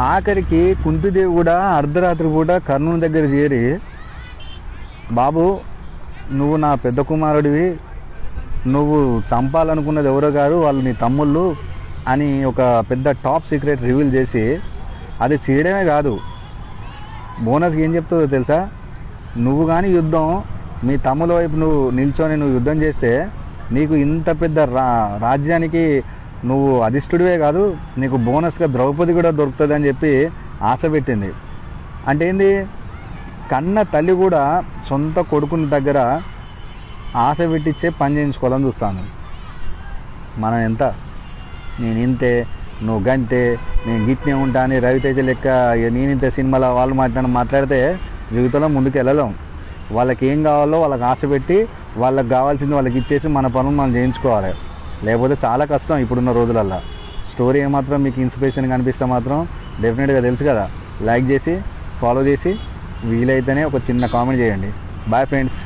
ఆఖరికి కుంతిదేవి కూడా అర్ధరాత్రి పూట కర్ణుని దగ్గర చేరి, బాబు నువ్వు నా పెద్ద కుమారుడివి, నువ్వు చంపాలనుకున్నది ఎవరో కాదు, వాళ్ళు నీ తమ్ముళ్ళు అని ఒక పెద్ద టాప్ సీక్రెట్ రివీల్ చేసి, అది చేయడమే కాదు బోనస్కి ఏం చెప్తుందో తెలుసా, నువ్వు కానీ యుద్ధం మీ తమ్ముల వైపు నువ్వు నిల్చొని నువ్వు యుద్ధం చేస్తే నీకు ఇంత పెద్ద రాజ్యానికి నువ్వు అధిష్ఠుడివే కాదు, నీకు బోనస్గా ద్రౌపది కూడా దొరుకుతుంది అని చెప్పి ఆశ పెట్టింది. అంటే ఏంది, కన్న తల్లి కూడా సొంత కొడుకుని దగ్గర ఆశ పెట్టించే పని చేయించుకోవాలని చూస్తాను. మనం ఎంత, నేను ఇంతే, నువ్వు గంతే, నేను గిట్నే ఉంటా అని రవితేజ లెక్క నేనింతే సినిమాలో వాళ్ళు మాట్లాడితే జీవితంలో ముందుకు వెళ్ళలేం. వాళ్ళకి ఏం కావాలో వాళ్ళకి ఆశ పెట్టి వాళ్ళకి కావాల్సింది వాళ్ళకి ఇచ్చేసి మన పనులు మనం చేయించుకోవాలి. లేకపోతే చాలా కష్టం ఇప్పుడున్న రోజులల్లో. స్టోరీ ఏమాత్రం మీకు ఇన్స్పిరేషన్ కనిపిస్తే మాత్రం డెఫినెట్గా తెలుసు కదా, లైక్ చేసి ఫాలో చేసి వీలైతేనే ఒక చిన్న కామెంట్ చేయండి. Bye friends.